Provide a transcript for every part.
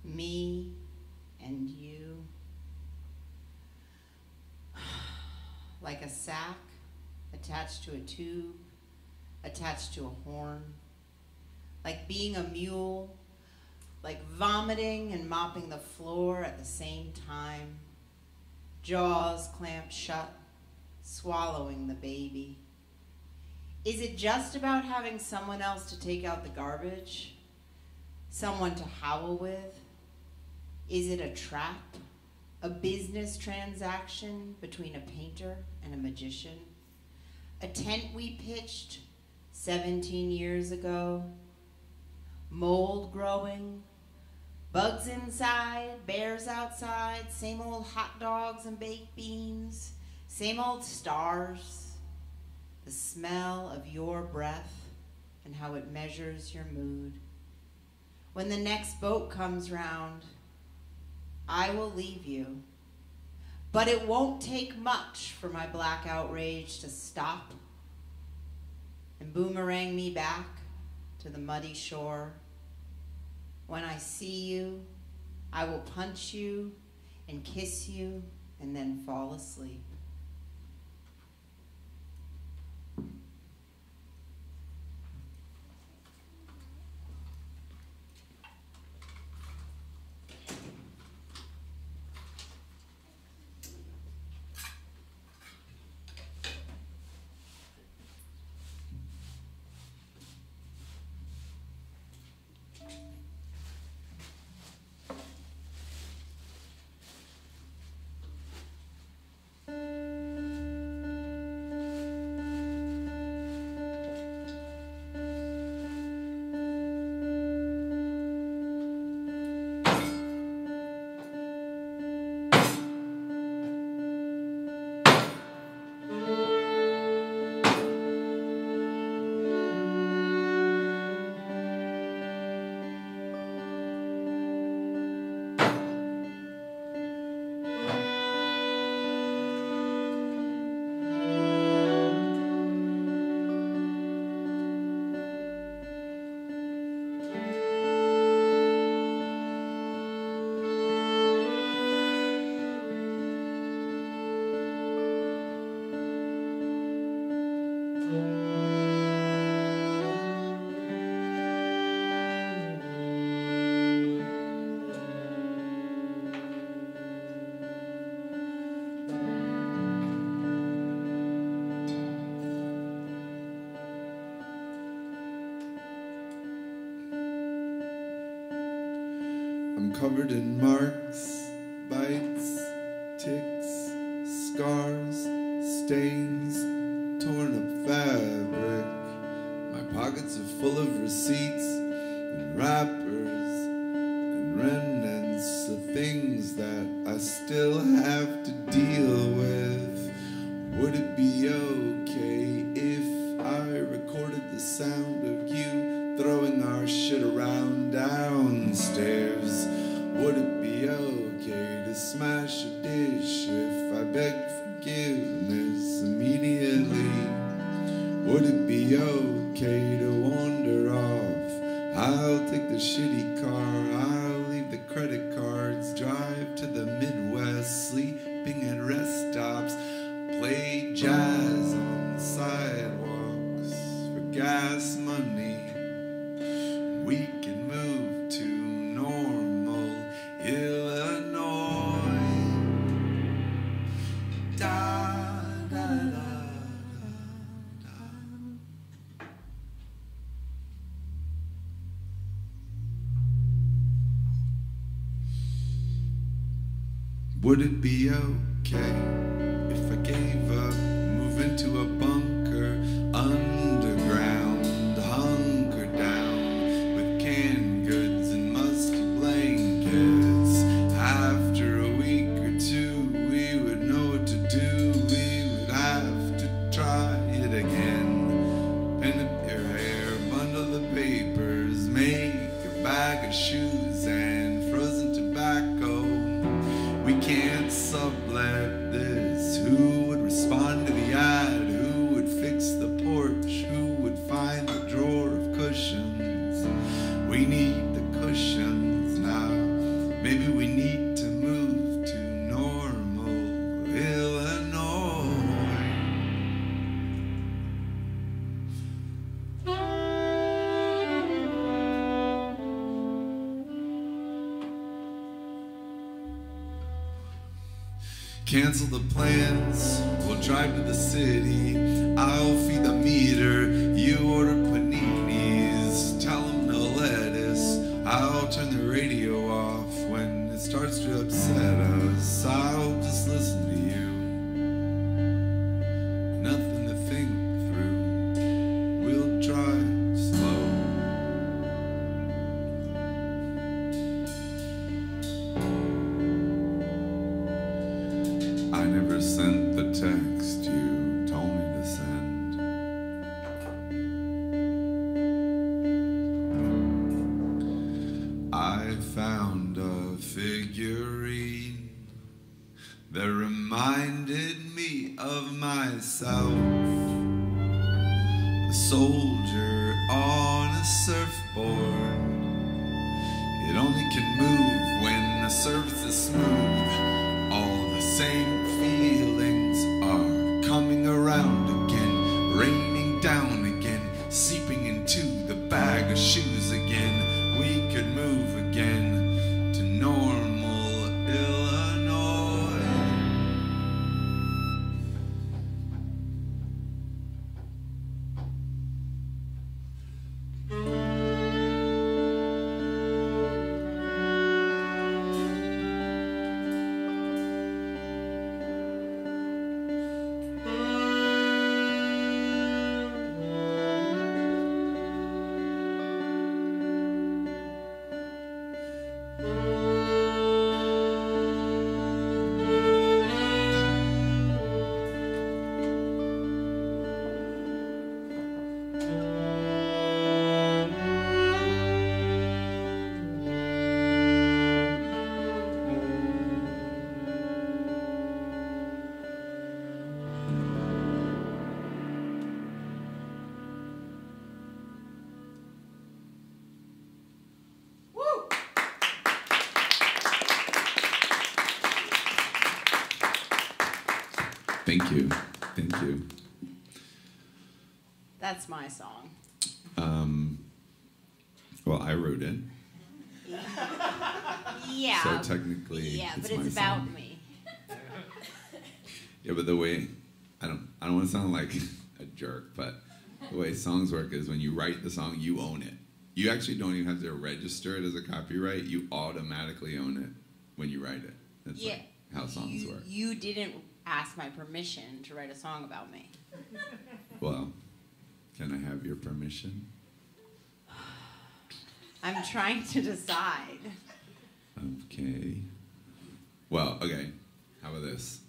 Me and you, like a sack attached to a tube, attached to a horn, like being a mule, like vomiting and mopping the floor at the same time, jaws clamped shut, swallowing the baby. Is it just about having someone else to take out the garbage? Someone to howl with? Is it a trap? A business transaction between a painter and a magician? A tent we pitched 17 years ago? Mold growing? Bugs inside, bears outside, same old hot dogs and baked beans, same old stars, the smell of your breath and how it measures your mood. When the next boat comes round, I will leave you, but it won't take much for my black outrage to stop and boomerang me back to the muddy shore. When I see you, I will punch you and kiss you and then fall asleep. I'm covered in marks, bites, ticks, scars, stains, torn up fabric. My pockets are full of receipts and wrappers and remnants of things that I still have to deal with. Would it be okay if I recorded the sound of you throwing our shit around downstairs? Would it be okay to smash a dish if I begged forgiveness immediately? be okay to wander off. I'll take the shitty car, I'll leave the credit cards, drive to the Midwest, sleeping at rest stops, play jazz on the sidewalks for gas money. We can move to Normal, Illinois. Da, da, da, da, da. Would it be okay if I gave up, move into a bunker, underground, hunker down, with canned goods and musty blankets? After a week or two, we would know what to do. We would have to try it again. Pin up your hair, bundle the papers, make a bag of shoes and frozen tobacco. We can't sublet this. Who would respond to the ad? Who would fix the porch? Who would find the drawer of cushions? We need the cushions now. Maybe we need to move to Normal, Illinois. Cancel the plans, we'll drive to the city. I'll feed the meter, you order paninis. Tell them no lettuce, I'll turn the radio off. When it starts to upset us, I'll just listen to you. Nothing to think through, we'll drive slow. I never sent the text you told me to send. I found a figurine that reminded me of myself. A soldier on a surfboard. It only can move when the surface is smooth. All the same feelings are coming around again, raining down again, seeping into the bag of shoes again. We could move again to Normal, Illinois. Thank you. Thank you. That's my song. Well, I wrote it. Yeah. So technically, yeah, it's but it's my about song. me. Yeah, but the way I don't want to sound like a jerk, but the way songs work is when you write the song, you own it. You actually don't even have to register it as a copyright. You automatically own it when you write it. That's like how songs work. You didn't ask my permission to write a song about me. Well, can I have your permission? I'm trying to decide. Okay. Well, okay. How about this?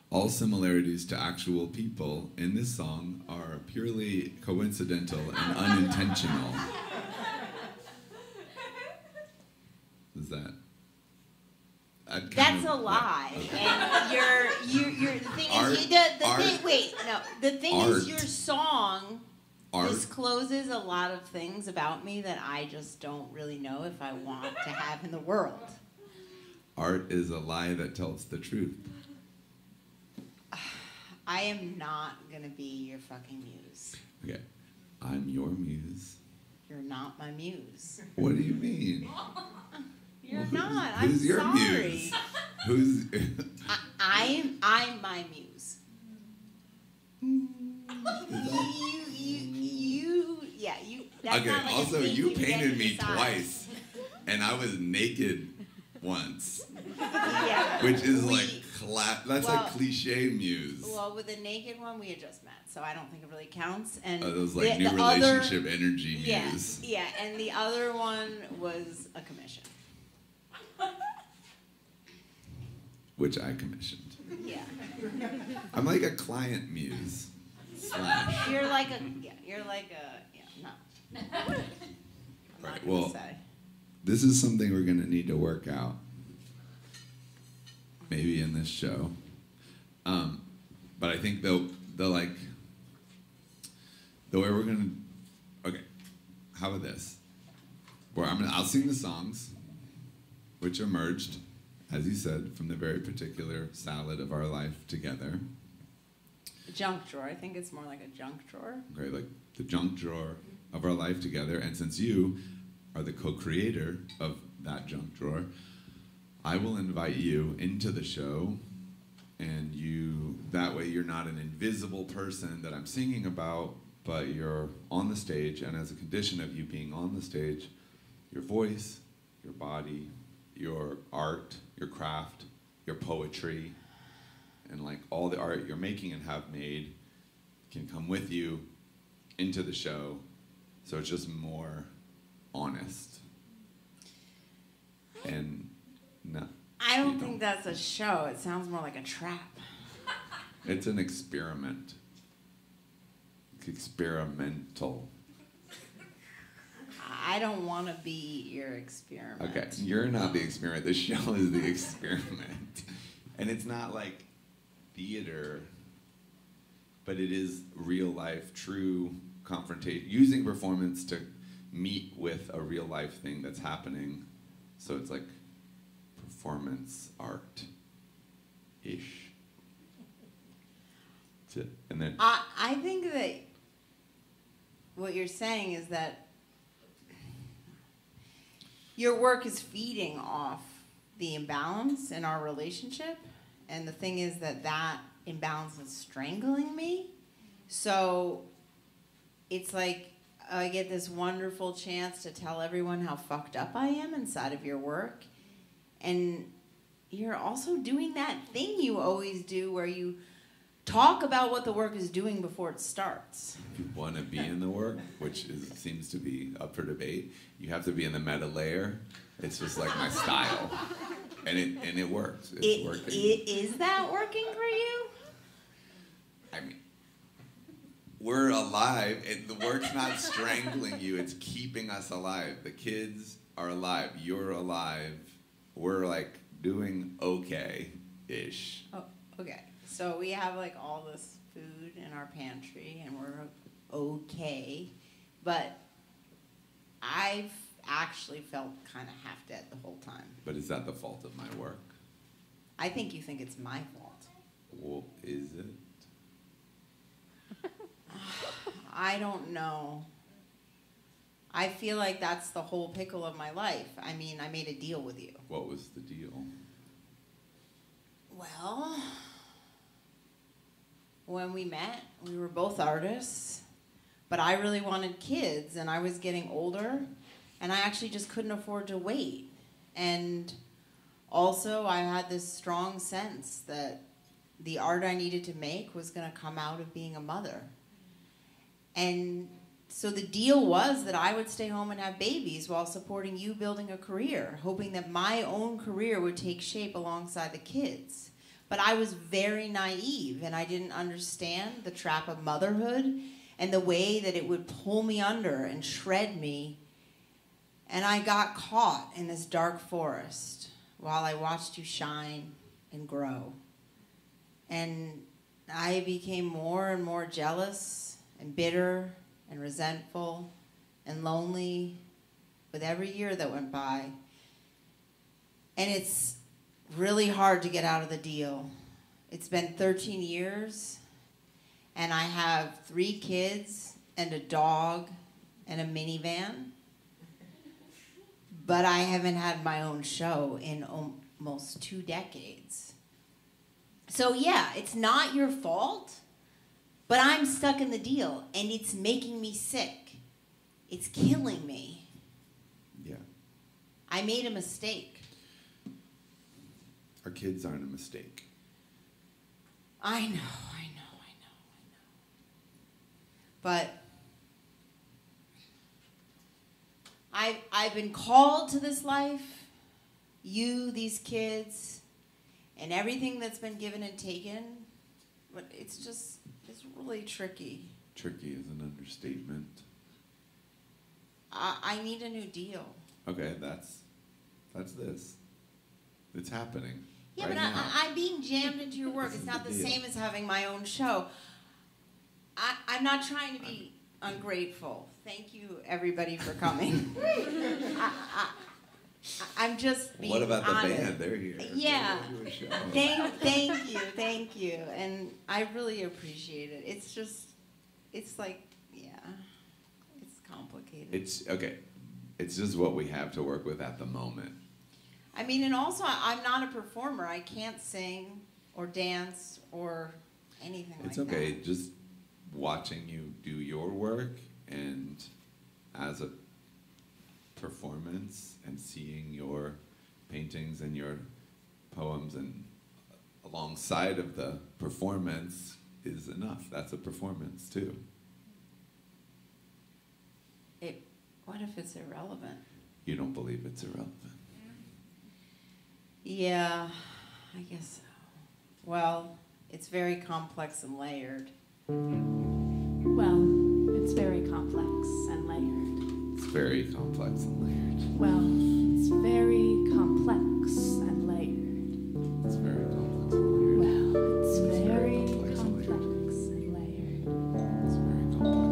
All similarities to actual people in this song are purely coincidental and unintentional. Is that? That's a lie. And the thing is, the thing is your song discloses a lot of things about me that I just don't really know if I want to have in the world. Art is a lie that tells the truth. I am not gonna be your fucking muse. Okay, I'm your muse. You're not my muse. What do you mean? You're not. Who's I'm your sorry. muse? Who's? I'm my muse. You. That's Okay. not like Also, a thing you get painted to me decide. twice, and I was naked once, Yeah. which is that's well, like cliche muse. Well, with the naked one, we had just met, so I don't think it really counts. And It was like new relationship energy yeah, muse. Yeah, and the other one was a commission. Which I commissioned. Yeah. I'm like a client muse. / You're like a no. I'm Right, not well, gonna say. This is something we're going to need to work out. Maybe in this show. But I think the way we're going to... Okay, how about this? I'll sing the songs, which emerged, as you said, from the very particular salad of our life together. Junk drawer. I think it's more like a junk drawer. Okay, like the junk drawer of our life together. And since you are the co-creator of that junk drawer, I will invite you into the show, and that way you're not an invisible person that I'm singing about, but you're on the stage, and as a condition of you being on the stage, your voice, your body, your art, your craft, your poetry, and like all the art you're making and have made can come with you into the show, so it's just more honest. And no. I don't think that's a show. It sounds more like a trap. It's an experiment. It's experimental. I don't want to be your experiment. Okay, you're not the experiment. The show is the experiment. And it's not like theater, but it is real life, true confrontation, using performance to meet with a real life thing that's happening. So it's like performance art-ish. And then I think that what you're saying is that your work is feeding off the imbalance in our relationship, and the thing is that imbalance is strangling me. So it's like I get this wonderful chance to tell everyone how fucked up I am inside of your work, and you're also doing that thing you always do where you talk about what the work is doing before it starts. if you want to be in the work, which seems to be up for debate, you have to be in the meta layer. It's just like my style. And it works. It's working. Is that working for you? I mean, we're alive. The work's not strangling you. It's keeping us alive. The kids are alive. You're alive. We're like doing okay-ish. Oh, okay. So we have like all this food in our pantry and we're okay. But I've actually felt kind of half dead the whole time. But is that the fault of my work? I think you think it's my fault. Well, is it? I don't know. I feel like that's the whole pickle of my life. I mean, I made a deal with you. What was the deal? Well, when we met, we were both artists, but I really wanted kids, and I was getting older, and I actually just couldn't afford to wait. And also, I had this strong sense that the art I needed to make was going to come out of being a mother. And so the deal was that I would stay home and have babies while supporting you building a career, hoping that my own career would take shape alongside the kids. But I was very naive, and I didn't understand the trap of motherhood and the way that it would pull me under and shred me. And I got caught in this dark forest. while I watched you shine and grow. And I became more and more jealous and bitter and resentful and lonely with every year that went by. And it's really hard to get out of the deal. It's been 13 years, and I have 3 kids and a dog and a minivan. But I haven't had my own show in almost 2 decades. So yeah, it's not your fault, but I'm stuck in the deal, and it's making me sick. It's killing me. Yeah. I made a mistake. Our kids aren't a mistake. I know. But I've been called to this life, you, these kids, and everything that's been given and taken, but it's really tricky. Tricky is an understatement. I need a new deal. Okay, that's this. It's happening. Yeah, right but now. I'm being jammed into your work. It's not the same as having my own show. I'm not trying to be ungrateful. Thank you, everybody, for coming. I'm just being honest. What about the band? They're here. Yeah. Thank you. And I really appreciate it. It's like, yeah, it's complicated. It's just what we have to work with at the moment. I mean, and also, I'm not a performer. I can't sing or dance or anything like that. It's okay. Just watching you do your work and as a performance and seeing your paintings and your poems and alongside of the performance is enough. That's a performance too. What if it's irrelevant? You don't believe it's irrelevant? Yeah, I guess so. Well, it's very complex and layered. Well, it's very complex and layered. It's very complex and layered. Well, it's very complex and layered. It's very complex and layered. Well, it's very complex and layered. It's very complex and layered. Well,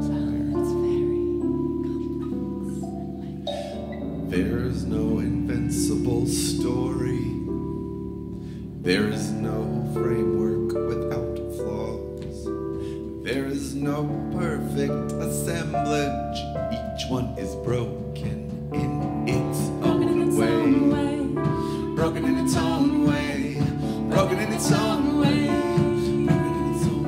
it's very complex and layered. There's no invincible story. There is no framework without flaws. There is no perfect assemblage. Each one is broken in its own way. Broken in its own way. Broken in its own way. Broken in its own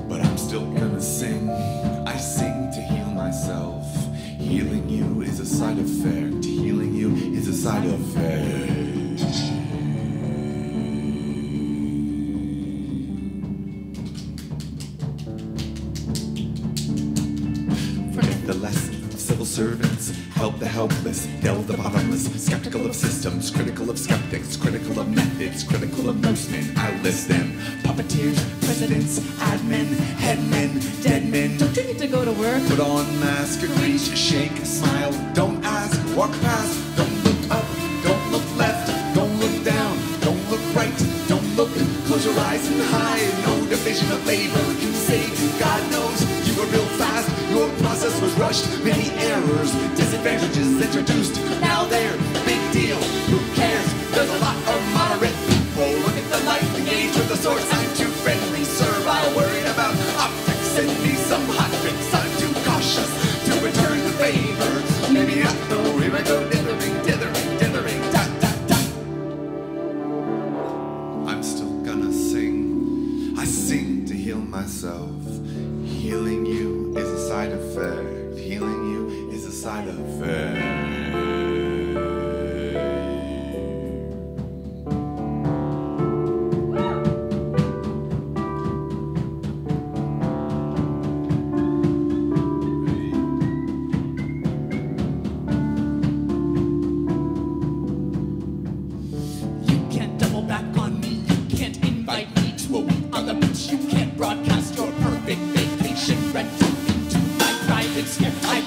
way. But I'm still gonna sing. I sing to heal myself. Healing you is a side effect. Healing you is a side effect. Forget the lesson of civil servants. Help the helpless, delve the bottomless. Skeptical of systems, critical of skeptics, critical of methods, critical of most men. I list them. Puppeteers, presidents, admin, headmen, dead men. Don't you need to go to work? Put on mask, reach, shake, smile. Don't ask, walk past. Don't look up, don't look left. Don't look down, don't look right. Don't look, close your eyes and hide. No division of labor can save you. God knows you were built fast. Your process was rushed. Many errors, disadvantages introduced. Now they're big deal. Who cares? There's a lot of moderate people. Look at the light, engage with the source. I'm too friendly, servile, worried about optics. Send me some hot fix. I'm too cautious to return the favor. Maybe not, though. Here I go, dithering, dot, dot, dot. I'm still gonna sing. I sing to heal myself. Healing you is a side effect. Healing you is a side effect. broadcast your perfect vacation rental into my private sphere. I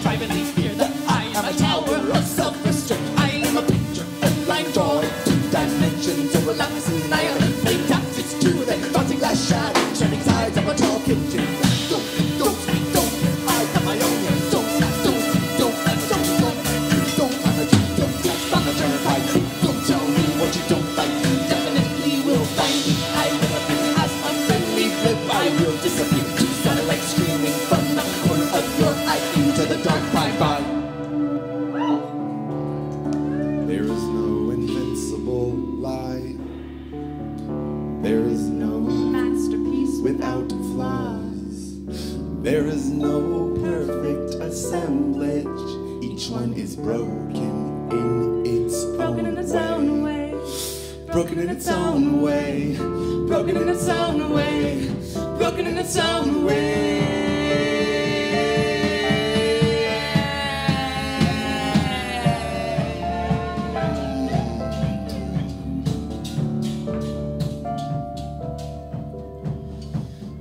Bye-bye. There is no invincible lie. There is no Masterpiece without flaws. There is no perfect assemblage. Each one is broken in its broken in its own way. Broken in its own way. Broken in its own way. Broken in its own way.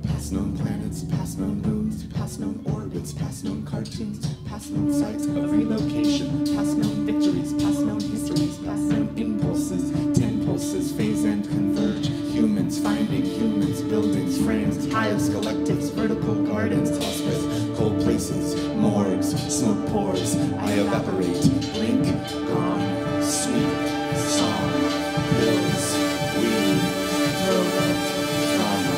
Past known planets, past known moons, past known orbits, past known cartoons, past known sites of relocation, past known victories, past known histories, past known impulses, 10 pulses phase and converge, humans finding humans, buildings, frames, hives, collectives, vertical gardens, hospice, cold places, morgues, smoke pours, I evaporate, blink, gone, sweet, song, pills, weed, droga, trauma,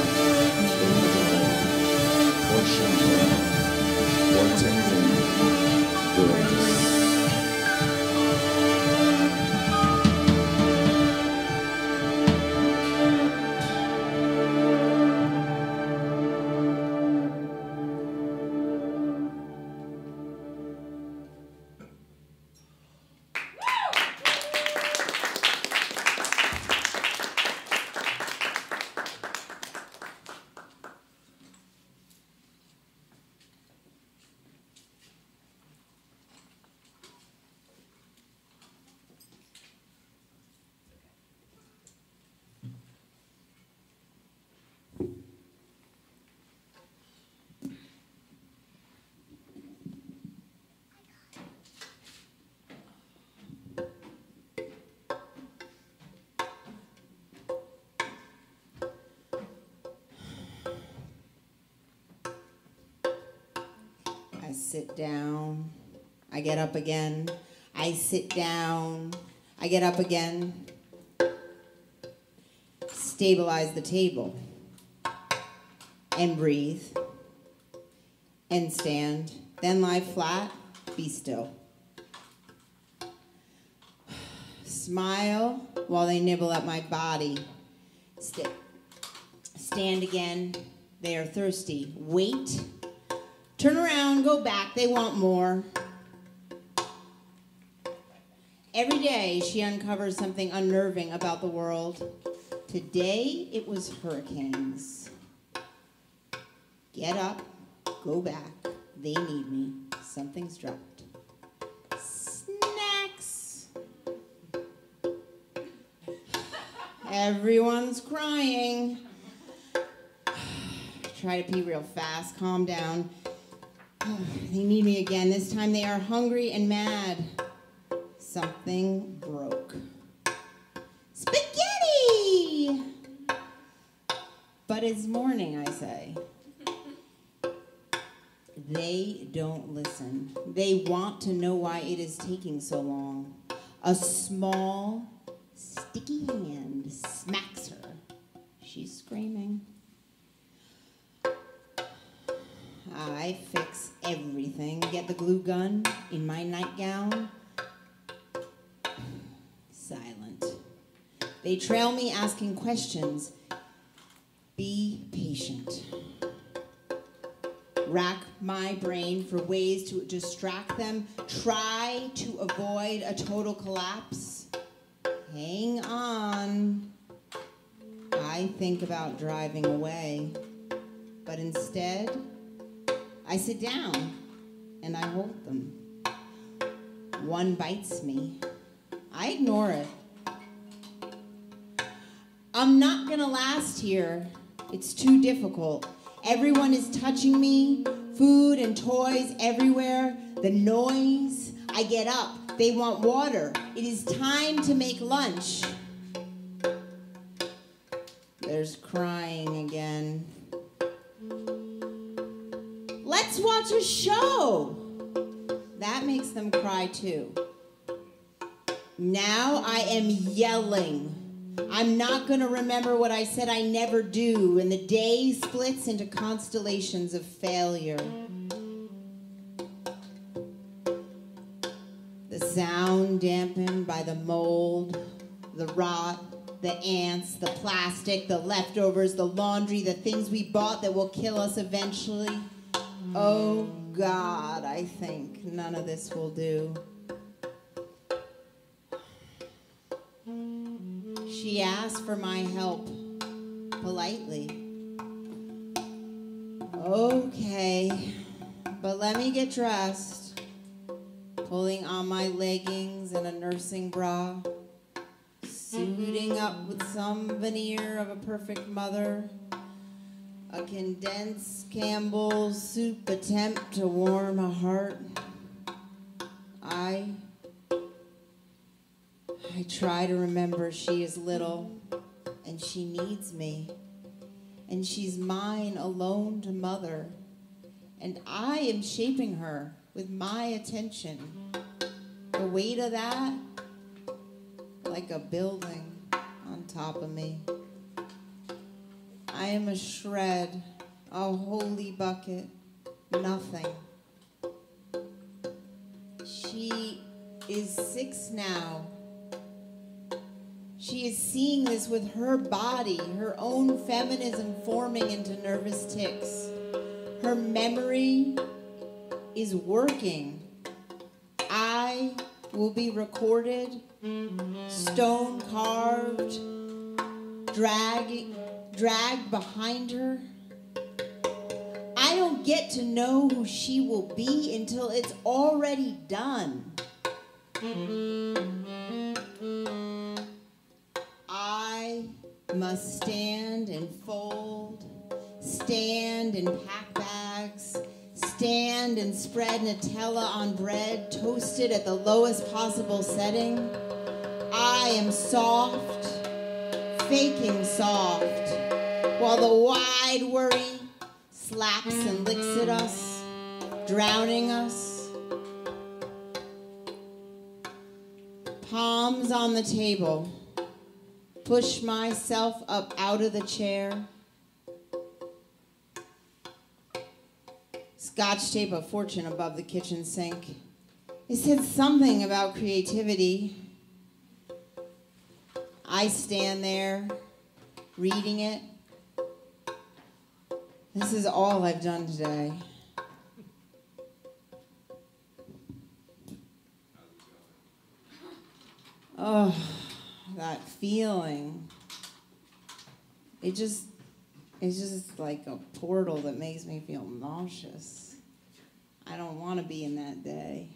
portion, portending, grace. I sit down, I get up again. I sit down, I get up again. Stabilize the table. And breathe. And stand. Then lie flat, be still. Smile while they nibble at my body. Stand again, they are thirsty. Wait. Turn around, go back, they want more. Every day she uncovers something unnerving about the world. Today it was hurricanes. Get up, go back, they need me, something's dropped. Snacks. Everyone's crying. Try to pee real fast, calm down. They need me again. This time they are hungry and mad. Something broke. Spaghetti! But it's morning, I say. They don't listen. They want to know why it is taking so long. A small, sticky hand smacks her. She's screaming. I fix everything. Get the glue gun in my nightgown. Silent. They trail me asking questions. Be patient. Rack my brain for ways to distract them. Try to avoid a total collapse. Hang on. I think about driving away. But instead, I sit down and I hold them. One bites me. I ignore it. I'm not gonna last here. It's too difficult. Everyone is touching me. Food and toys everywhere. The noise. I get up. They want water. It is time to make lunch. There's crying again. Let's watch a show. That makes them cry too. Now I am yelling. I'm not going to remember what I said I never do, and the day splits into constellations of failure. The sound dampened by the mold, the rot, the ants, the plastic, the leftovers, the laundry, the things we bought that will kill us eventually. Oh God, I think none of this will do. She asked for my help, politely. Okay, but let me get dressed. Pulling on my leggings and a nursing bra, suiting up with some veneer of a perfect mother, a condensed Campbell's soup attempt to warm a heart. I try to remember she is little and she needs me, and she's mine alone to mother, and I am shaping her with my attention. The weight of that, like a building on top of me. I am a shred, a holy bucket, nothing. She is 6 now. She is seeing this with her body, her own feminism forming into nervous tics. Her memory is working. I will be recorded, stone carved, dragged behind her. I don't get to know who she will be until it's already done. I must stand and fold, stand and pack bags, stand and spread Nutella on bread, toasted at the lowest possible setting. I am soft, faking soft, while the wide worry slaps and licks at us, drowning us. Palms on the table, push myself up out of the chair. Scotch tape of fortune above the kitchen sink. It said something about creativity. I stand there, reading it. This is all I've done today. Oh, that feeling. It's just like a portal that makes me feel nauseous. I don't want to be in that day.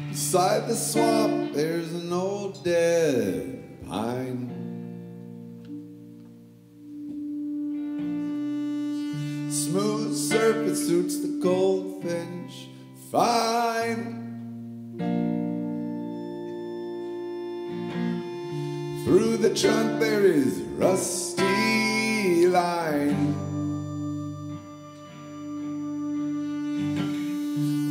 Beside the swamp, there's an old dead pine. Smooth surface suits the goldfinch fine. Through the trunk there is rusty line.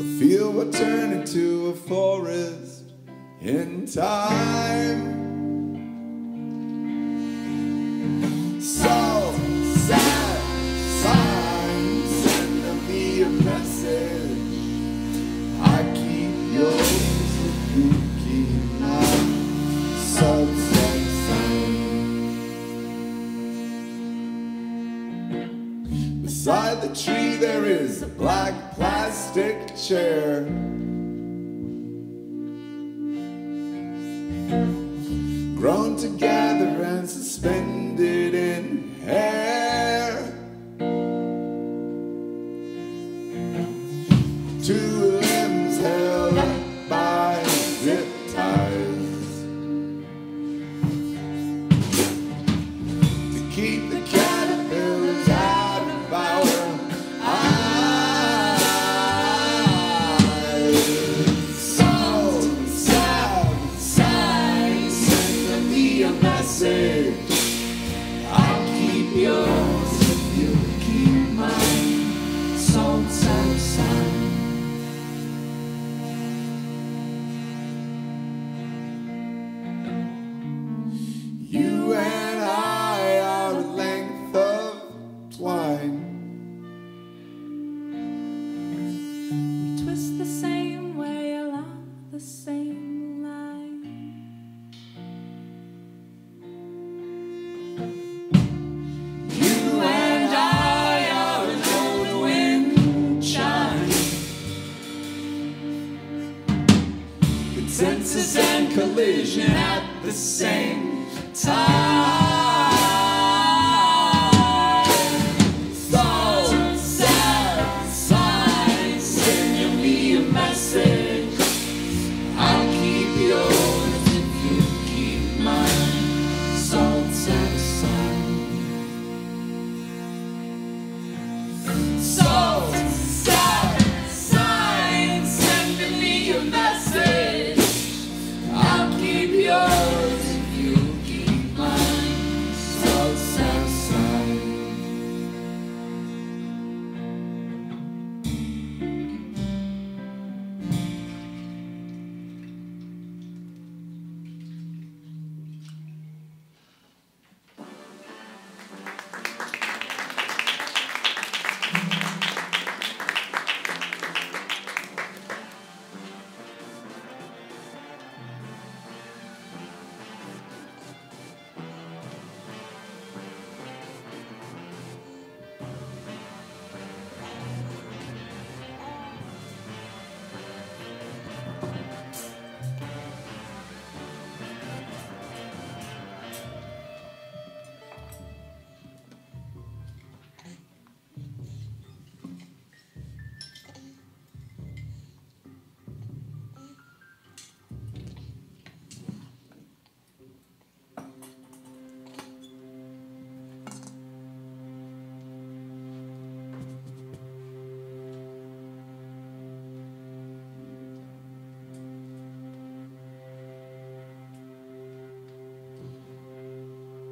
A field will turn into a forest in time. So sad signs send me a message. I keep yours if you keep mine. So sad signs. Beside the tree there is a black plastic chair. Grown together and suspended in hair. Two limbs held up by zip ties to keep the caterpillars out of our eyes. So sad signs send me a message. I'll keep yours if you keep mine. So sad signs. You and I are a length of twine. We twist the same way along the same line. You and I are an old wind chime. Consensus and collision at the same time. So sad signs send me a message. I'll keep yours if you keep mine. So sad signs. So sad signs send me a message. I'll keep yours if you keep mine. So sad signs.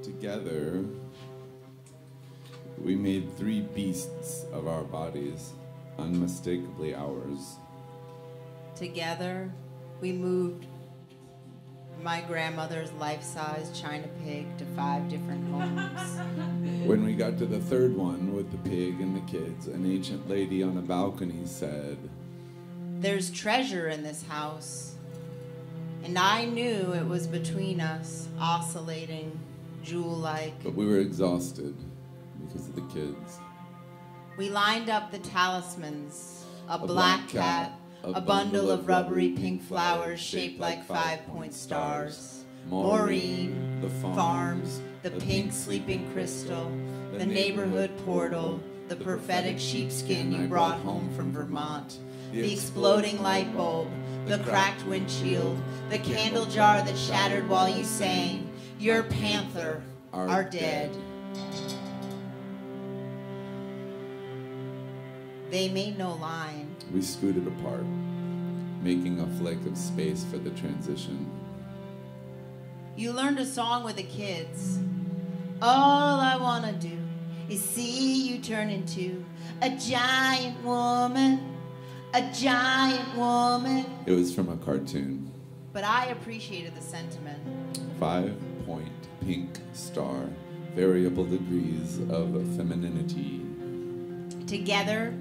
Together, we made three beasts of our bodies, unmistakably ours. Together, we moved my grandmother's life-size China pig to 5 different homes. When we got to the third one with the pig and the kids, an ancient lady on a balcony said, There's treasure in this house. And I knew it was between us, oscillating, jewel-like. but we were exhausted because of the kids. We lined up the talismans, a black cat, a bundle of rubbery pink flowers shaped like 5-point stars, Maureen, the farms, the pink sleeping crystal, the neighborhood portal, the prophetic sheepskin you brought home from Vermont, the exploding light bulb, the cracked windshield, the candle jar that shattered while you sang, your panther are dead. They made no line. We scooted apart, making a flake of space for the transition. You learned a song with the kids. All I wanna do is see you turn into a giant woman, a giant woman. It was from a cartoon. But I appreciated the sentiment. 5-point pink star, variable degrees of femininity. Together,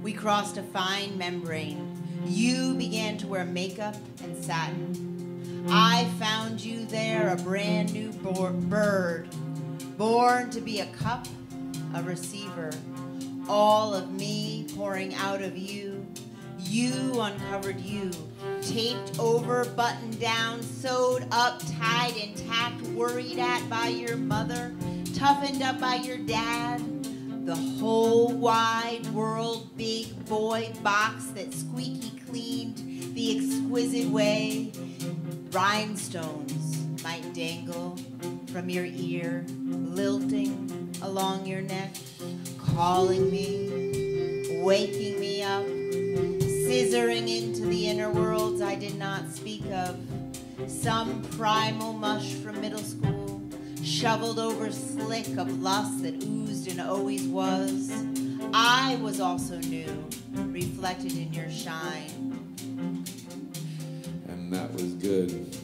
we crossed a fine membrane. You began to wear makeup and satin. I found you there, a brand new bird, born to be a cup, a receiver. All of me pouring out of you. You uncovered you, taped over, buttoned down, sewed up, tied intact, worried at by your mother, toughened up by your dad. The whole wide world big boy box that squeaky cleaned the exquisite way rhinestones might dangle from your ear, lilting along your neck, calling me, waking me up, scissoring into the inner worlds I did not speak of. Some primal mush from middle school, shoveled over slick of lust that oozed and always was. I was also new, reflected in your shine. And that was good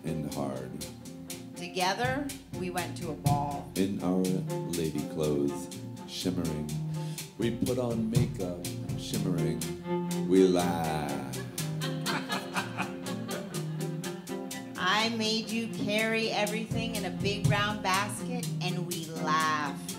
and hard. Together, we went to a ball. In our lady clothes, shimmering. We put on makeup, shimmering. We laughed. I made you carry everything in a big round basket, and we laughed.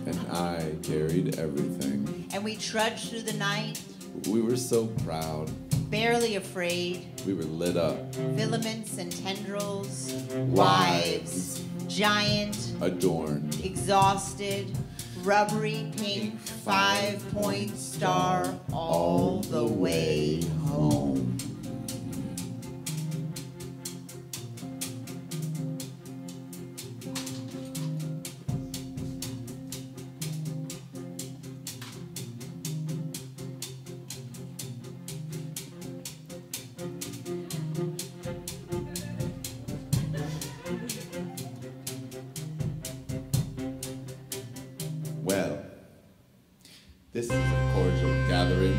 And I carried everything. And we trudged through the night. We were so proud. Barely afraid. We were lit up. Filaments and tendrils. Wives. Giant. Adorned. Exhausted. Rubbery pink 5-point star all the way home. Well, this is a cordial gathering.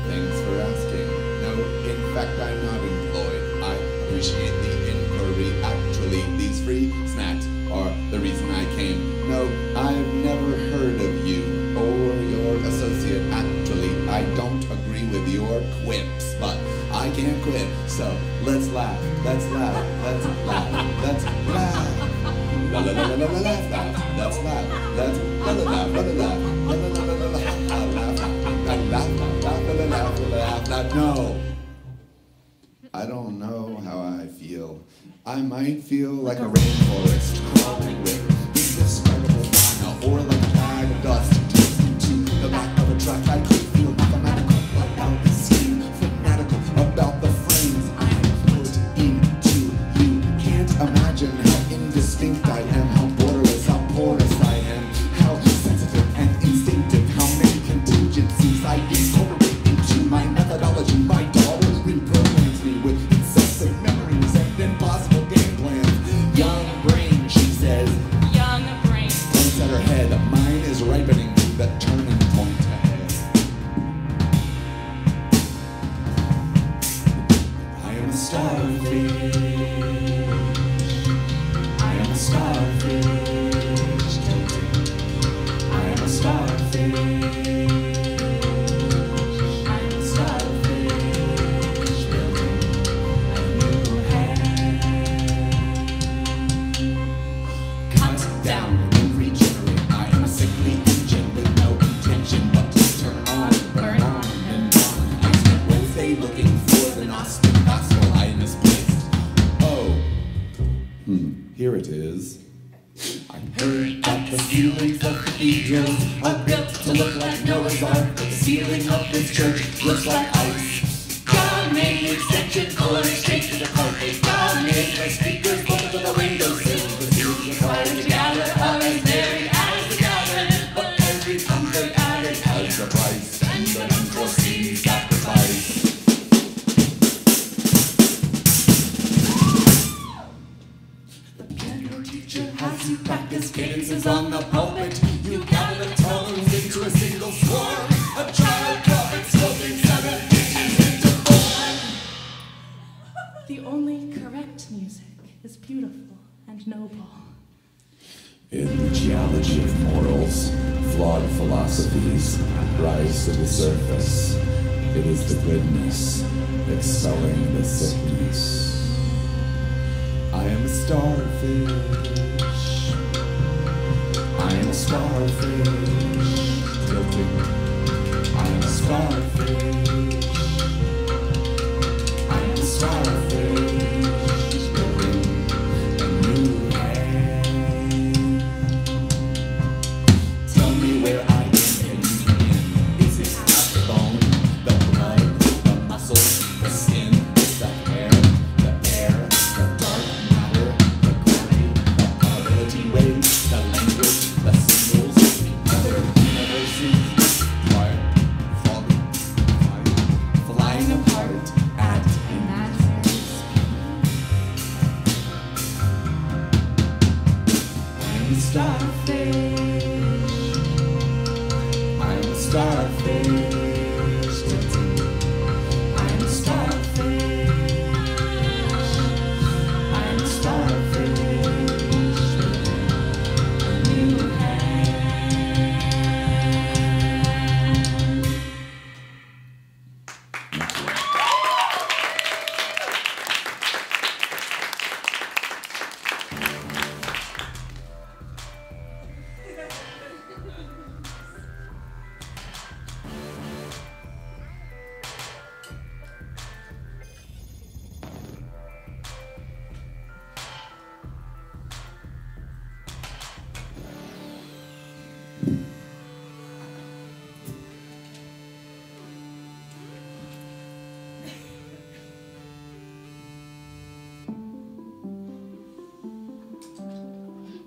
Thanks for asking. No, in fact, I'm not employed. I appreciate the inquiry. Actually, these free snacks are the reason I came. No, I've never heard of you or your associate. Actually, I don't agree with your quips, but I can't quit. So let's laugh, let's laugh, let's laugh, let's laugh. La la la la la la laugh, laugh, let's laugh, let's la la laugh, la la laugh, la la la la la laugh, laugh, laugh. No, I don't know how I feel. I might feel like a rainforest crawling with indescribable fauna, or like a bag of dust tipped into the back of a truck. I could feel mathematical about the scene, fanatical about the frames I put into you. Can't imagine how indistinct I am, how borderless, how porous I am, how sensitive and instinctive, how many contingencies I incorporate into my methodology. My daughter reprograms me with incessant memories and impossible game plans. Young brain, she says. Young brain. Points at her head. Mine is ripening to the turning point ahead. I am a starfish. I am a starfish. I am a starfish. I am a starfish building a new head. Cut down and regenerate. I am a sickly engine with no intention but to turn on, burn on, and on. I spent Wednesday looking for the Gnostic gospel I misplaced. Oh, here it is. I heard that the ceilings of cathedrals are built to look like Noah's Ark. The ceiling of The only correct music is beautiful and noble. In the geology of morals, flawed philosophies rise to the surface. It is the goodness expelling the sickness. I am a starfish. I am a starfish. Tilting. I am a starfish. I am a starfish. Building a new hand. Tell me where I am in the end. Is it not the bone, the blood, the muscle, the skin, the hair, the air, the dark matter, the gravity, the probability waves, the language, the signals, the other universes, flying apart at imaginary speed. I'm a starfish. I'm a starfish. I'm a starfish. I'm a starfish. A new hand.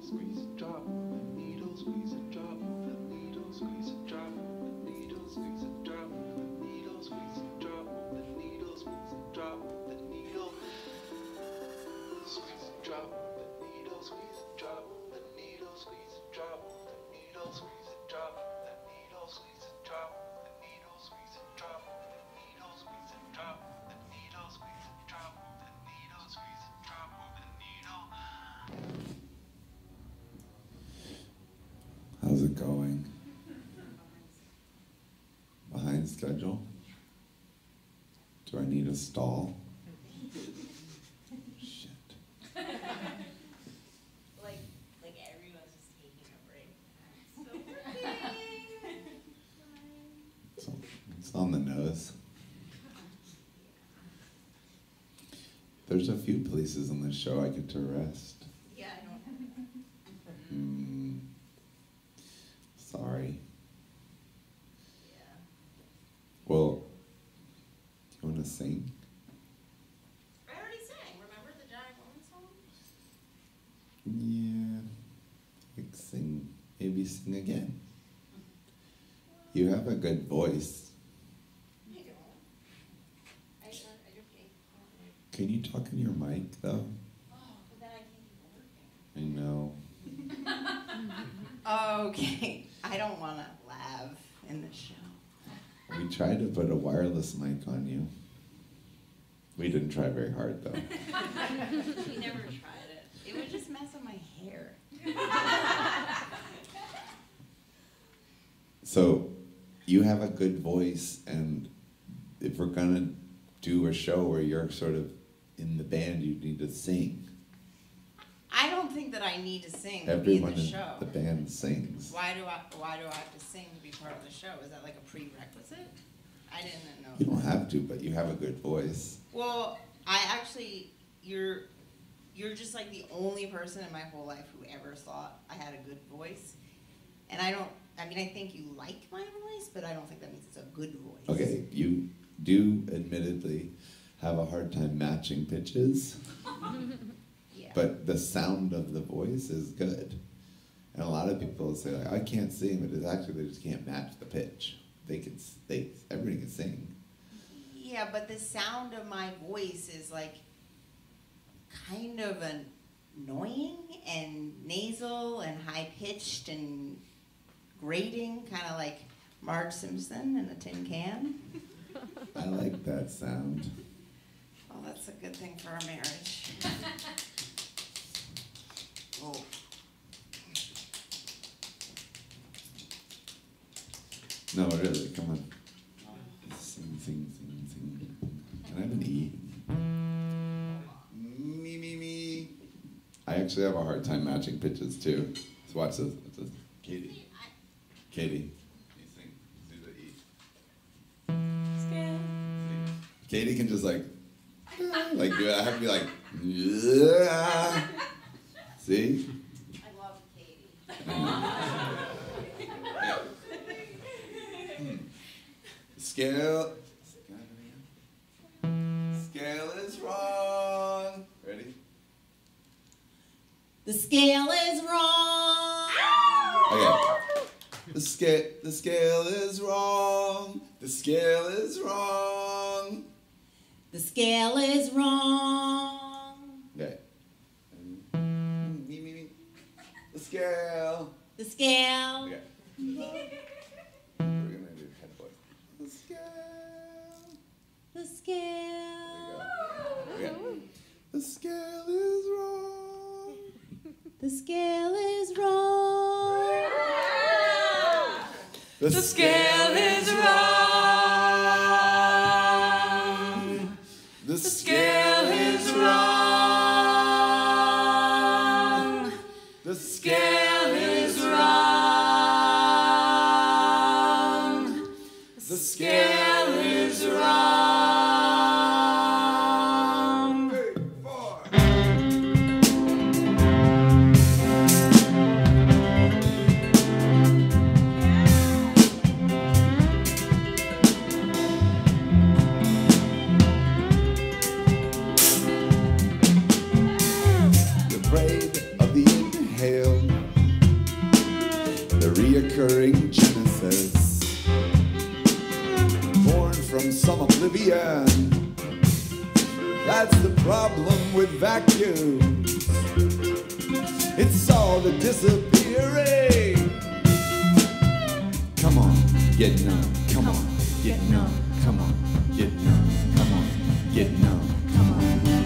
Squeeze a drop, the needle, squeeze a drop, the needle, squeeze a drop, the needle, squeeze a drop, the needle, squeeze a drop, the needle, squeeze a drop, the needle, squeeze a drop, the needle, squeeze a drop, the needle, squeeze a drop, the needle, squeeze a drop, the needle, squeeze a drop, the needle, squeeze a drop, the needle, squeeze a drop, the needle, squeeze a drop, the needle, squeeze a drop, the needle. How's it going? Behind schedule? Do I need a stall? Shit. Like everyone's just taking a break. It's on the nose. There's a few places on this show I get to rest. Yeah, I don't. Sorry. Yeah. Well, do you want to sing? I already sang. Remember the Giant Woman song? Yeah. Like sing. Maybe sing again. You have a good voice. I don't. I just can't. Can you talk in your mic, though? Oh, but then I can't keep working. I know. Okay. I don't want to laugh in the show. We tried to put a wireless mic on you. We didn't try very hard, though. We never tried it. It would just mess up my hair. So, you have a good voice, and if we're gonna do a show where you're sort of in the band, you need to sing. I don't think that I need to sing to Everyone be in in the show. the band sings. Why do I have to sing to be part of the show? Is that like a prerequisite? I didn't know. You don't have to, but you have a good voice. Well, you're just like the only person in my whole life who ever thought I had a good voice. And I think you like my voice, but I don't think that means it's a good voice. Okay, you do admittedly have a hard time matching pitches, Yeah. but the sound of the voice is good. And a lot of people say, like, I can't sing, but it's actually they just can't match the pitch. Everybody can sing. Yeah, but the sound of my voice is like kind of annoying and nasal and high-pitched and grating, kind of like Marge Simpson in a tin can. I like that sound. Well, that's a good thing for our marriage. Oh. No, really, come on. Sing. Can I have an E? Me. I actually have a hard time matching pitches too. So watch this. Katie. Katie. You sing. Do the E. Katie can just like do it. I have to be like, yeah. See? I love Katie. Scale is wrong. Ready? The scale is wrong. Okay. The scale is wrong. The scale is wrong. The scale is wrong. Okay. Me. The scale. The scale. Okay. We're gonna do head voice. The scale. The scale. Okay. The scale is wrong. The scale is wrong. The scale is wrong. The scale is wrong. The scale is wrong. The scale is wrong. 3, 4. The braid of the inhale, the reoccurring genesis, born from some oblivion. That's the problem with vacuums. It's all the disappearing. Come on, get numb. Come on, get numb. Come on, get numb. Come on, get numb. Come on,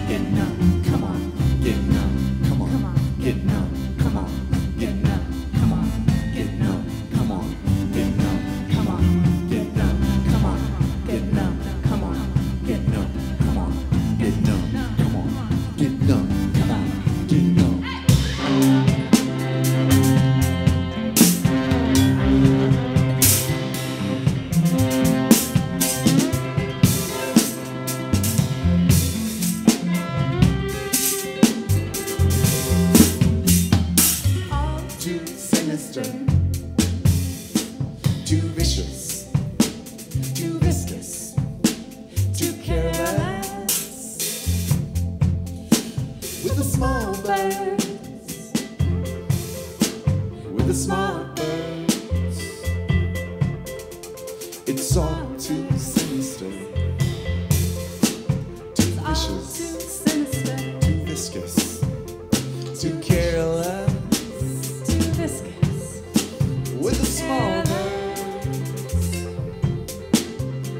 get numb. Come on, get numb. Come on, get numb. Come on, get numb. Come on, get numb. Come on, get numb. Come on, get numb. Come on, get numb. Come on, get numb. Come on, get numb. Come on, get numb. Come on, get numb. Too sinister, too vicious, too viscous, too careless. With the small birds, with the small birds, it's all too sinister, too vicious, too viscous, too careless. With the small birds,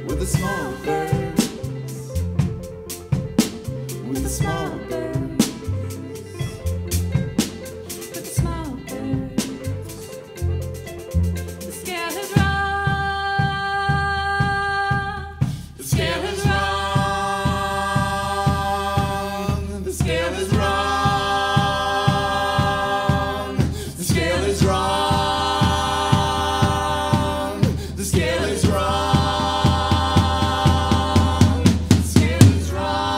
with the small birds, with the small birds, With the small birds. The scale is wrong. the scale is wrong. The scale is wrong. The scale is wrong. The scale is wrong. The scale is wrong.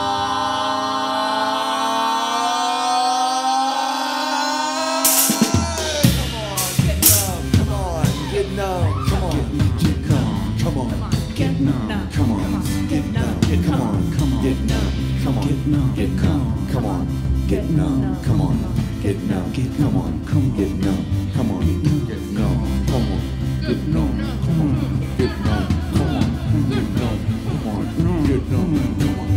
Come on, get numb. Come on, get numb. Come on, get numb. Come on, get numb. Come on, get numb. Come on, get numb. Get numb. Come on, get numb. Come on, get numb. Come on, get numb. Come on, get numb. Come on, get numb. Come on, get numb. Come on, get numb. Come on, get numb. Come on.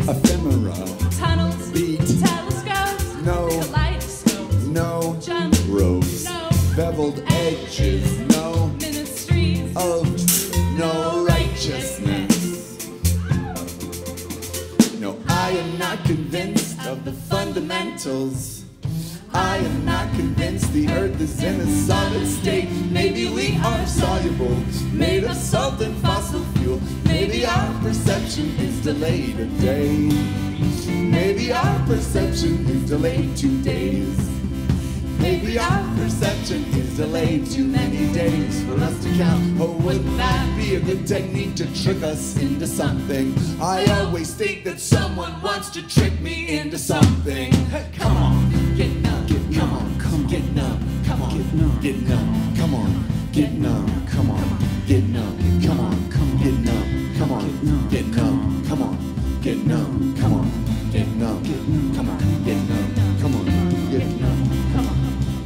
ephemera, tunnels, beat, telescopes, no, kaleidoscopes, no, jump, rows, no, beveled edges, no, ministries of no righteousness. No, I am not convinced of the fundamentals. I am not convinced the earth is in a solid state. Maybe we are soluble, made of salt and fossil fuel. Maybe our perception is delayed a day. Maybe our perception is delayed 2 days. Maybe our perception is delayed too many days for us to count. Oh, wouldn't that be a good technique to trick us into something? I always think that someone wants to trick me into something. Come on, get numb, come on, come get numb, come on, get numb, come on, get numb, come on, get numb, come on, get numb, come on, get numb, come on, get numb, come on, get numb, come on, get numb, come on, get numb.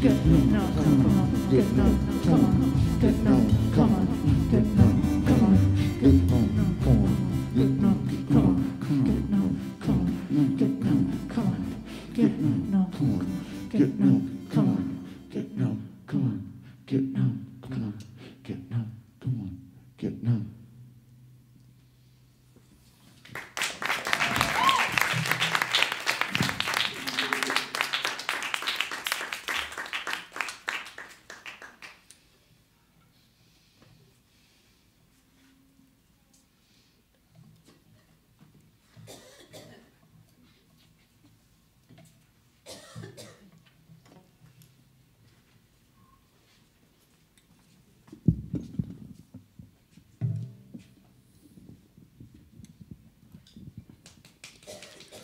Get numb, come on, get numb, come on, get numb, come on, get numb, come on, get numb, come on, get numb, come on, get numb, come on, get numb, come on, get numb, come on, get numb, come on, get numb, come on, get numb, come on, get numb, come on, get numb.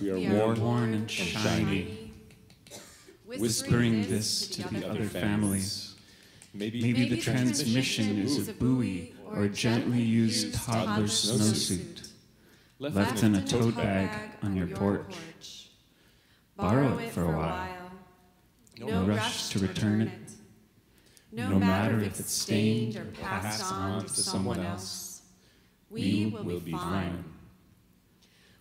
We are worn and shiny, whispering this to the other families. Maybe the transmission is a buoy or a gently used toddler snowsuit, left in a tote bag on your porch. Borrow it for a while. No rush to return it. No matter if it's stained or passed on to someone else. We will be fine.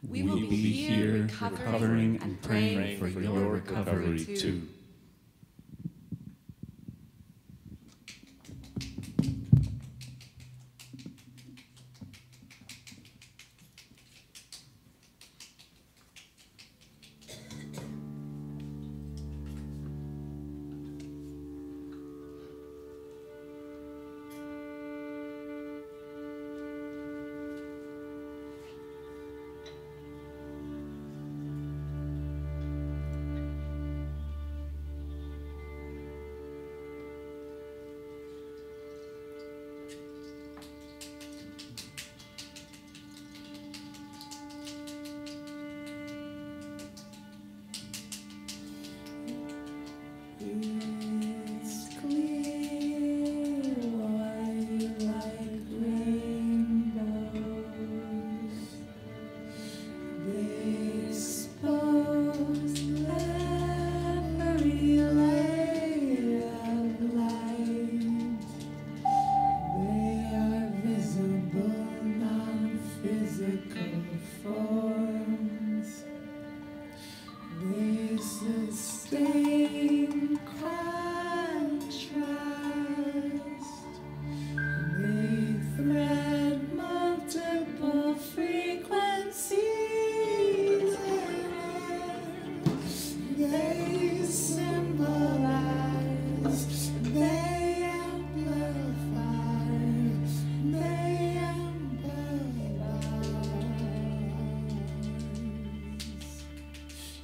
We will be here recovering and praying for your recovery too. It's clear white like rainbows. They expose every layer of light. They are visible, non-physical forms. They sustain contrast. They thread multiple frequencies. They symbolize. They amplify. They empathize.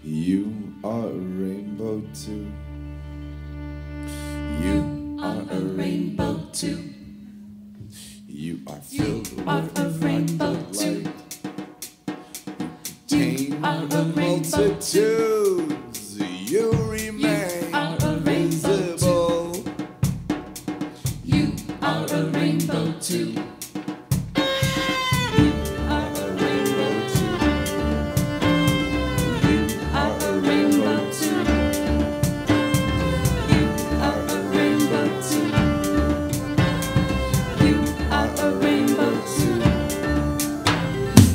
You are a rainbow too. You Are a rainbow too. You are filled Are with a rainbow too. light. Contain are a the rainbow multitudes. You remain are a rainbow visible. You are a rainbow too. You are a rainbow too. You are a rainbow too. You are a rainbow too. You are a rainbow too.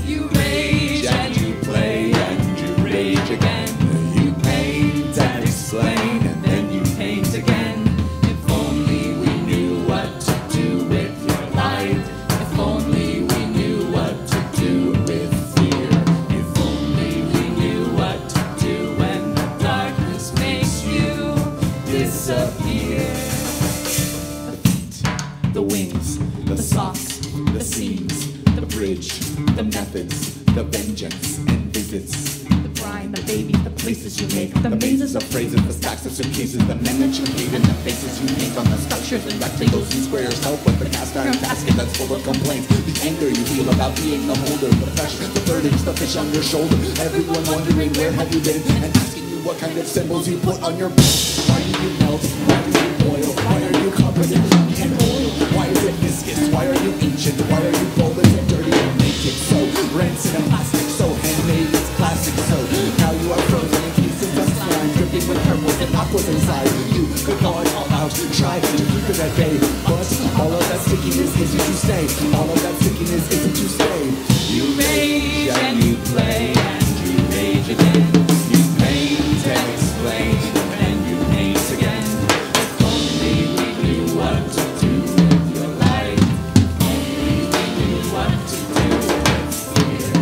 You rage and you play the vengeance and visits. The brine, the babies, the places you make, the mazes of phrases, the stacks of suitcases, the men that you hate, and the faces you paint on the structures and rectangles and squares. Help with the cast iron basket that's full of complaints. The anger you feel about being the holder, the pressure, the burdens, the fish on your shoulder. Everyone wondering where have you been, and asking you what kind of symbols you put on your back. Why do you melt? Why do you boil? Why are you covered in ink and oil? Why is it viscous? Why are you ancient? Why are you bold and dirty and naked? So rancid and plastic, so handmade, it's classic. So now you are frozen in pieces of slime, dripping with purples and aquas inside. You could go it all out, try to keep it at bay, but all of that stickiness isn't to stay. All of that stickiness isn't to stay. You rage and you play and you rage again. You paint and explain and you paint again. If only we knew what to do with your life. Only we knew what to do with fear.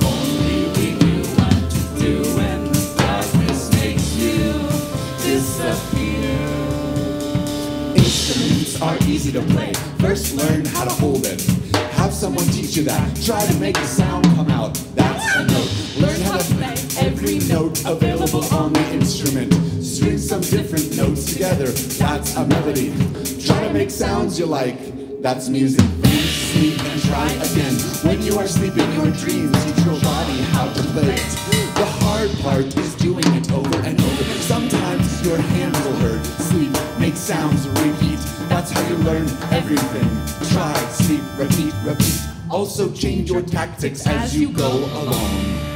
Only we knew what to do when the darkness makes you disappear. Instruments are easy to play. First learn how to hold it. Have someone teach you that. Try to make the sound come out. That's a note. Learn how to play every note available on the instrument. String some different notes together. That's a melody. Try to make sounds you like. That's music. You sleep and try again. When you are sleeping your dreams, teach your body how to play it. The hard part is doing it over and over. Sometimes your hands will hurt. Sleep, make sounds, repeat. That's how you learn everything. Try, sleep, repeat, repeat. Also change your tactics as you go along.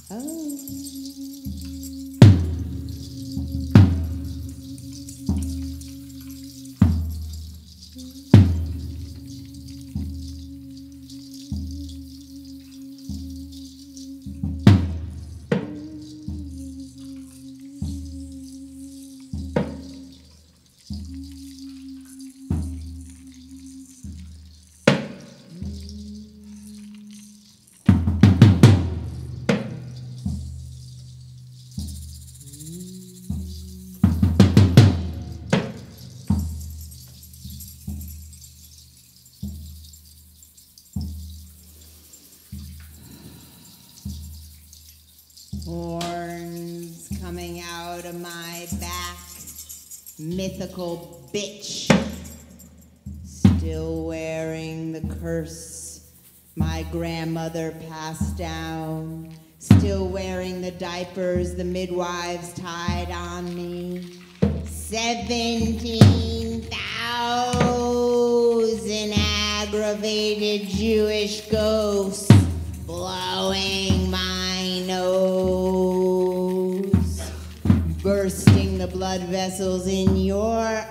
Oh. coming out of my back, mythical bitch, still wearing the curse my grandmother passed down, still wearing the diapers the midwives tied on me. 17,000 aggravated Jewish ghosts blowing my nose, bursting the blood vessels in your eye.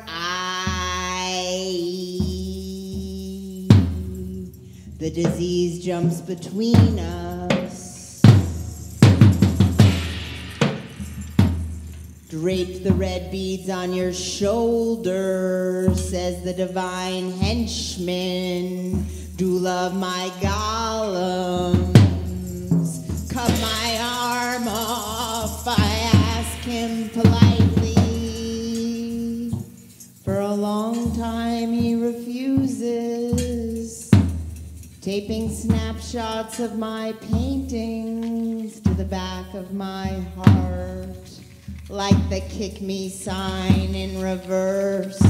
The disease jumps between us. Drape the red beads on your shoulder, says the divine henchman. Do love my golems. Cut my arm off, I ask him politely. For a long time he refuses, taping snapshots of my paintings to the back of my heart, like the kick me sign in reverse.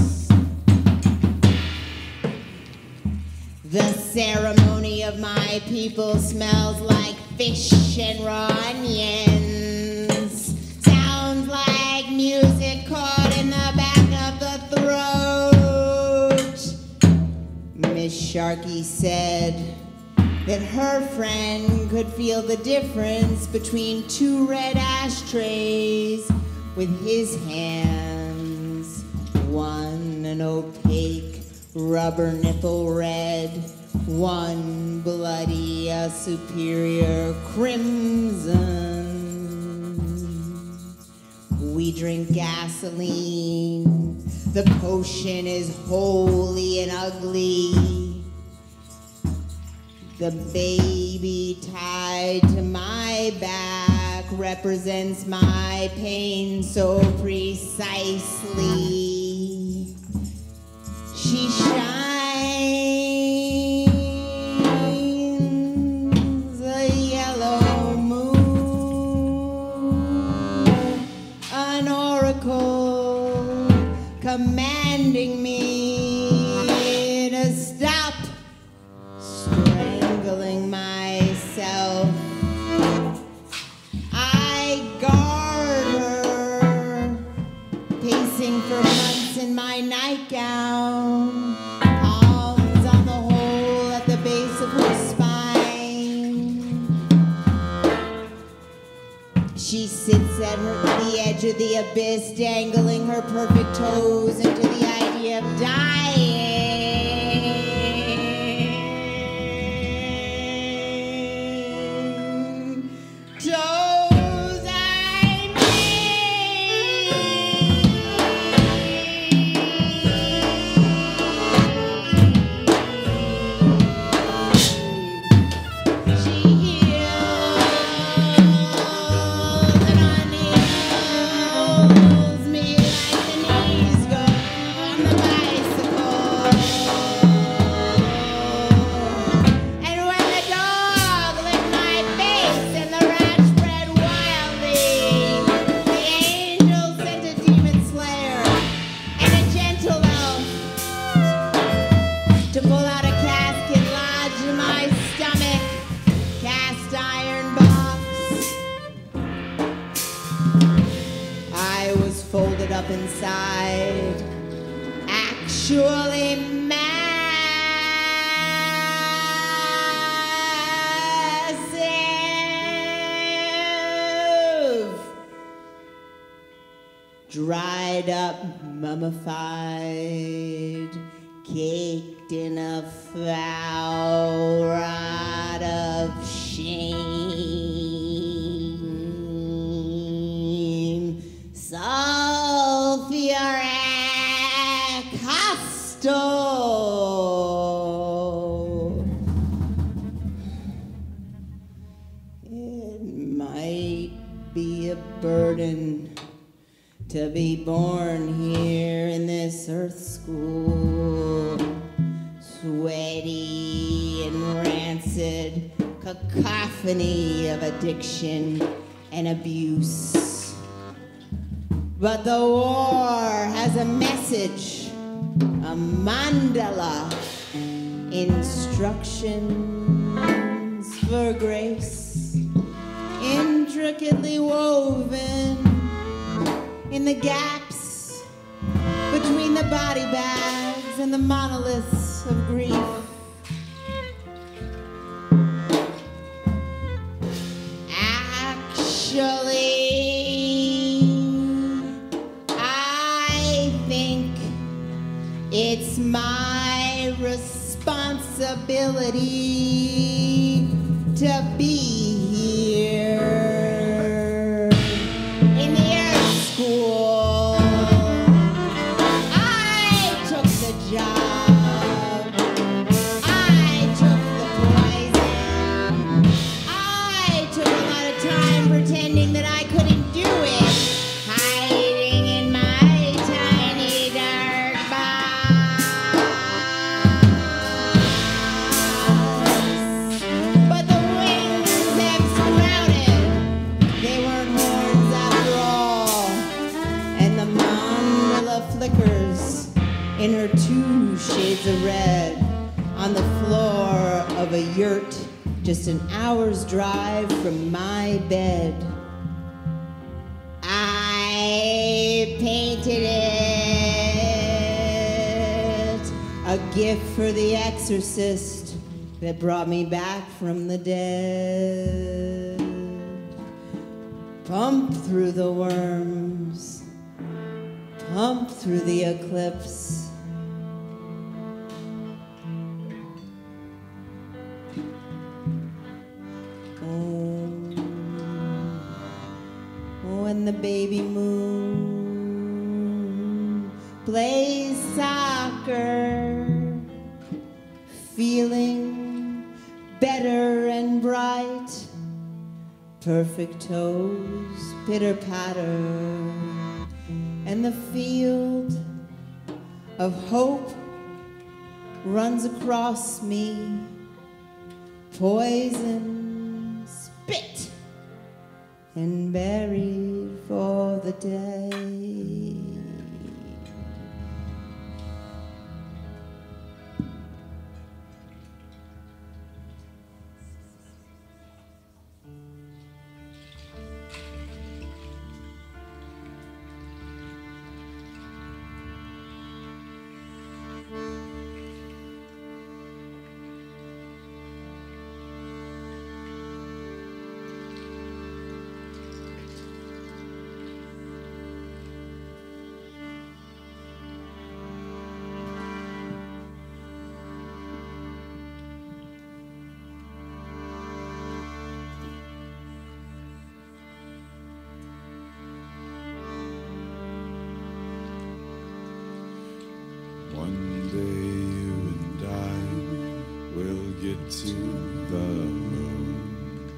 The ceremony of my people smells like fish and raw onions. Sounds like music caught in the back of the throat. Miss Sharkey said that her friend could feel the difference between two red ashtrays with his hands. One an opaque rubber nipple red, one bloody, a superior crimson. We drink gasoline, the potion is holy and ugly. The baby tied to my back represents my pain so precisely. She shines a yellow moon, an oracle commanding me to stop strangling myself. I guard her, pacing for months in my nightgown, palms on the hole at the base of her spine. She sits at the edge of the abyss, dangling her perfect toes into the idea of dying. Toes, I mean. She heals and unheals me like the knees go on the bicycle. And when the dog licked my face and the rat spread wildly, the angel sent a demon slayer and a gentle elf to pull out a casket lodged in my stomach, cast iron box. I was folded up inside, actually massive, dried up, mummified, caked in a foul rot of shame. Sulfuric hostile. It might be a burden to be born here in this earth school, sweaty and rancid cacophony of addiction and abuse. But the war has a message, a mandala, instructions for grace, intricately woven in the gaps between the body bags and the monoliths of grief. It's my responsibility to be here in the Earth School. I took the job. I took the poison. I took a lot of time pretending that I couldn't do it. Hiding in my tiny dark box. But the wings have sprouted. They weren't horns after all. And the mandala flickers in her 2 shades of red on the floor of a yurt just an hour's drive from my bed. I painted it, a gift for the exorcist that brought me back from the dead. Pump through the worms, pump through the eclipse. When the baby moon plays soccer, feeling better and bright, perfect toes pitter-patter, and the field of hope runs across me, poison spit and buried for the day. One day you and I will get to the moon.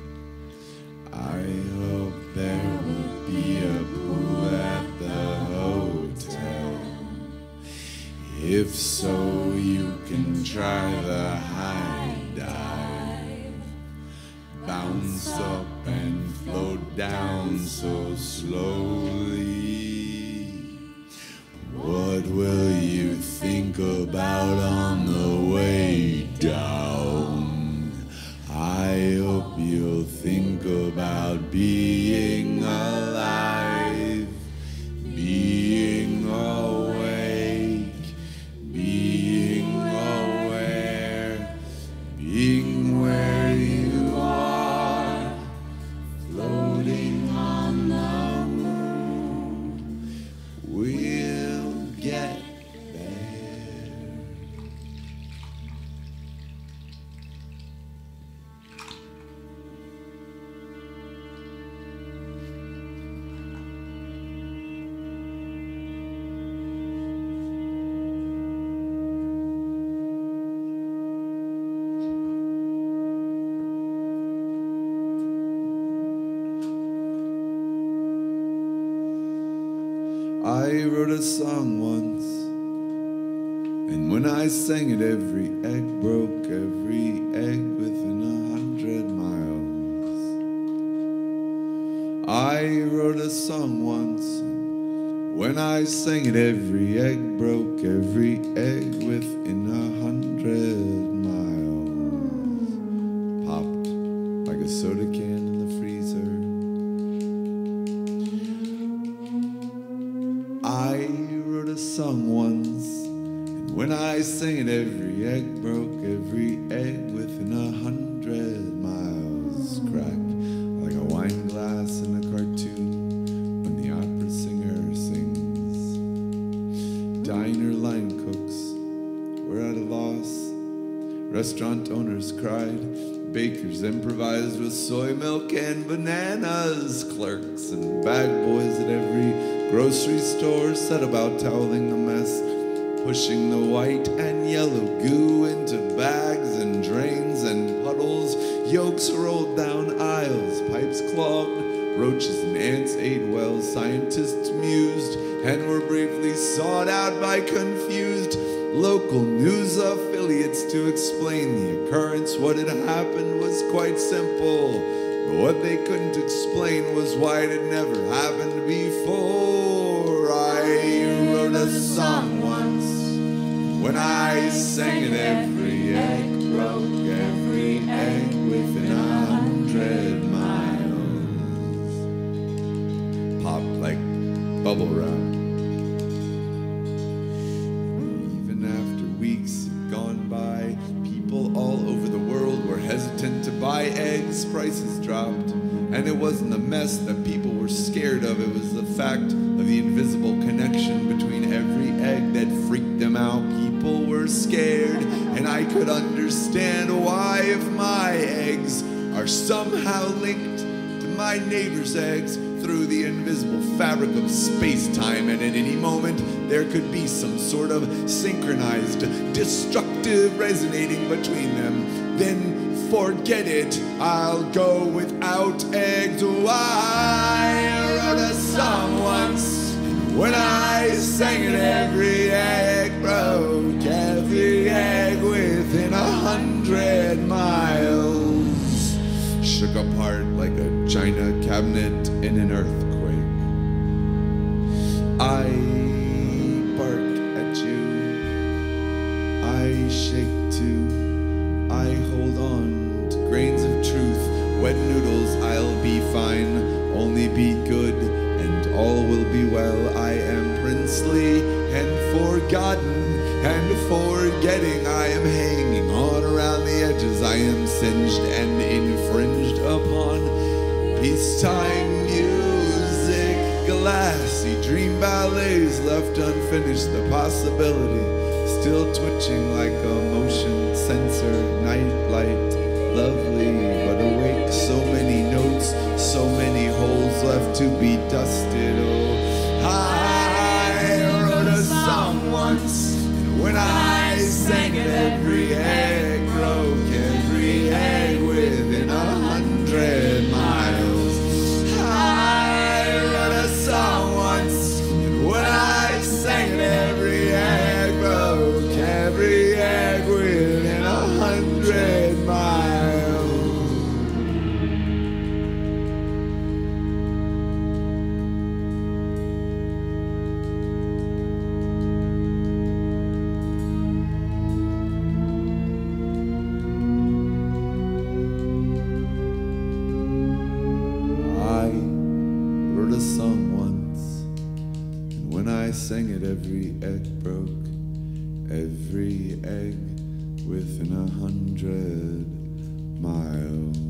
I hope there will be a pool at the hotel. If so, you can try the high dive. Bounce up and float down so slowly. What will you think about on the way down? I hope you'll think about being alive, being awake, being aware, being where you are, floating on the moon. We'll get there. I wrote a song once, and when I sang it, every egg broke, every egg within 100 miles. I wrote a song once, and When I sang it, every egg broke, every egg within 100 miles. Popped like a soda can in the freezer. I wrote a song once, and when I sang it, every egg broke, every egg within 100 miles. Crack like a wine glass in a cartoon when the opera singer sings. Diner line cooks were at a loss. Restaurant owners cried. Bakers improvised with soy milk and bananas. Clerks and bag boys at every grocery store set about toweling the mess, pushing the white and yellow goo into bags and drains and puddles. Yolks rolled down aisles, pipes clogged, roaches and ants ate well. Scientists mused and were briefly sought out by confused local news affiliates to explain the occurrence. What had happened was quite simple, but what they couldn't explain was why it had never happened before. I wrote a song once. When I sang it, every egg broke, every egg within 100 miles. Popped like bubble wrap. Even after weeks had gone by, people all over the world were hesitant to buy eggs. Prices dropped, and it wasn't the mess that people were scared of. It was the fact of the invisible connection between every egg that freaked them out. People were scared, and I could understand why. If my eggs are somehow linked to my neighbor's eggs through the invisible fabric of space-time, and at any moment there could be some sort of synchronized, destructive resonating between them, then forget it, I'll go without eggs. I wrote a song once, when I sang it, every egg broke, every egg within 100 miles. Shook apart like a china cabinet in an earthquake. I bark at you, I shake too, I hold on to grains of truth. Wet noodles, I'll be fine, only be good, and all will be well. I am princely and forgotten and forgetting. I am hanging on around the edges. I am singed and infringed upon. Peacetime music, glassy dream ballets left unfinished. The possibility still twitching like a motion sensor. Night light, lovely but awake. So many notes, so many holes left to be dusted. Oh, I wrote a song once, and when I sang it, every egg broke, every egg within 100 miles. I wrote a song once, and when I sang it, every egg broke, every egg within 100 miles. I sang it, every egg broke, every egg within 100 miles.